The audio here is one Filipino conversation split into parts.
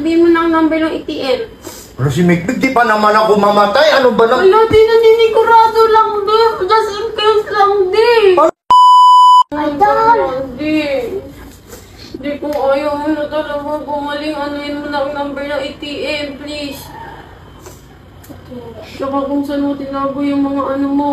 sabihin mo na ang number ng ATM. Pero si Mikmik, di pa naman ako mamatay. Ano ba naman? Wala, di naninigurado lang, di. Just in case lang, di. Idol! Di. Di kung ayaw mo na talaga gumaling, anuin mo na ang number ng ATM, please. Saka kung saan mo tinago yung mga ano mo.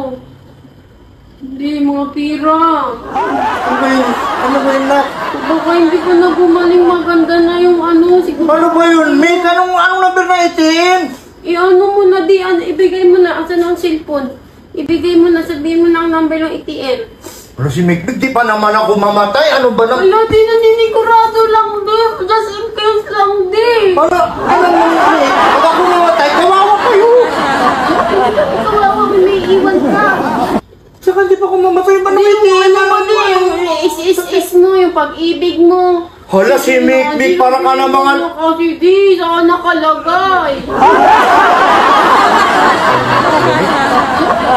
Hindi, mga pira. Ano ba yun? Ano ba yun, Nak? Baka hindi ka na gumaling, maganda na yung ano. Siguro. Ano ba yun, Mik? Anong number na ATM? I-ano mo na, di. Ibigay mo na. Asan ang cellphone? Ibigay mo na, sabihin mo na ang number ng ATM. Pero si Mikmik, di pa naman ako mamatay. Ano ba naman? Wala, di naninigurado lang, di. Just in case lang, di. Ano mo, Mik? Pag ako mamatay, kawawa kayo. Kawawa, may iwan ka. Tsaka di pa ako mamatay. Paano Di may mo, ATM ano naman mo, yung is mo, yung pag-ibig mo. Hala, si Mikmik, para ka na mga... Kasi di, saan nakalagay?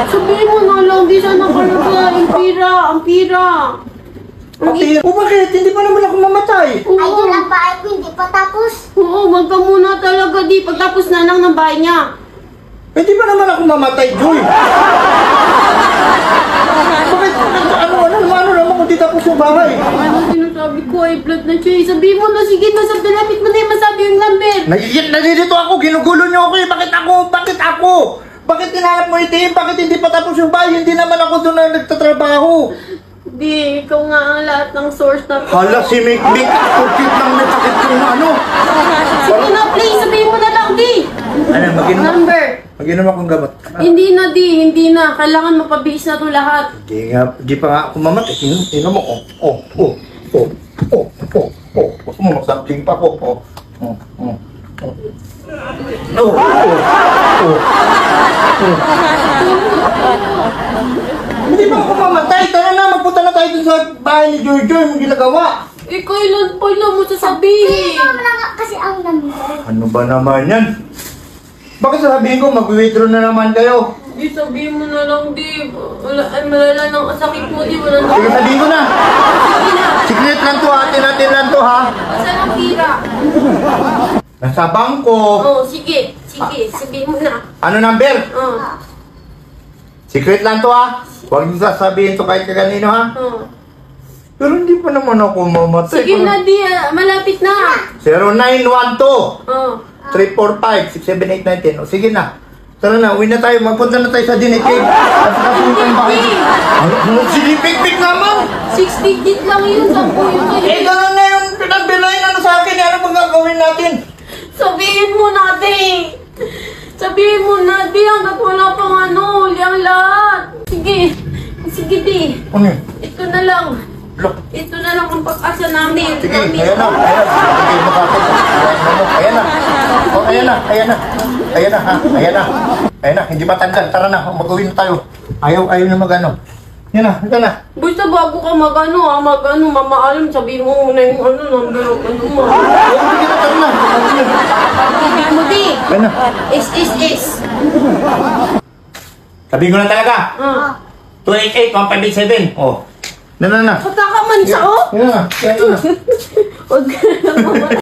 Sabihin mo na lang, di saan nakalagay. Ang pira, ang pira. O bakit? Hindi pa naman ako mamatay. Idol, ang bahay ko hindi pa tapos. Oo, wag ka muna talaga, di. Pagtapos na lang ng bahay niya. Hindi pa naman ako mamatay, Joy. Bakit? Ano naman kung di tapos yung bahay? Ano sinasabi ko, ay blood na siya. Sabihin mo na, sige, lapit mo na yung masabi yung number. Nalilito ako, ginugulo niyo ako eh. Bakit ako? Bakit ako? Bakit hinahanap mo ATM? Bakit hindi pa tapos yung bahay? Hindi naman ako doon na nagtatrabaho. Di, ikaw nga ang lahat ng source na to. Hala, si Mikmik, tukit lang may sakit yung ano. Sige na, please, sabihin mo na lang, di. Ano, Number. mag-inom akong gamot. Hindi na, di, hindi na. Kailangan mapabilis na to lahat. Di pa nga ako mamatay. Inom mo, Gusto mo magsabling pa ko, Hindi pa ako mamatay. Tara na, magpunta na tayo dun sa bahay ni Joy. Yung ginagawa. Kailan pa lang mo sasabihin? Ikaw na nga kasi ang number. Ano ba naman yan? Bakit sasabihin ko, mag-withdraw na naman kayo? Di, sabihin mo na lang, di. Malala ng sakit mo, di. Wala na. Sige, sabihin ko na. Sige na. Secret lang to, atin lang to, ha? Asan ang pira? Nasa bangko. Oh, sige. Sige, sabihin mo na. Ano number? Oh. Secret lang to, ha? Huwag niyo sasabihin to kahit kaganino, ha? Oh. Pero hindi pa naman ako mamatay. Sige na, di. Malapit na. 0912 Oh. 345-678-19. O, sige na. Tara na, uwi na tayo. Magpunta na tayo sa Dinit Cave. Kasi nasunod ang bahay. Ano? Sinipik-pik naman. 6 digit lang yun. 10 yun. Gano'n na yung pinagbilayin ano sa akin. Ano bang gagawin natin? Sabihin mo na, di. Sabihin mo na, di. Hanggat wala pang ano. Huli ang lahat. Sige. Sige, di. Ano yun? Ito na lang. Look. Ito na lang ang pag-asa namin. Sige, ayan na. Sige, makapit. Ayan na. Oh, ayan na. Ayan na. Ayan na, ha? Ayan na. Ayan na. Hindi matanggal. Tara na. Mag-uwi na tayo. Ayaw na mag-ano. Yan na. Yan na. Basta bago ka mag-ano, mamaalam, sabihin mo muna yung ano, number of ano mo. Sige na, tara na. Sabihin mo, di. Ayan na. S. Sabihin ko na talaga. 288-1587. Oh. Na. Pataka man siya, oh. Yan na. Yan na. Huwag ka na mamatay.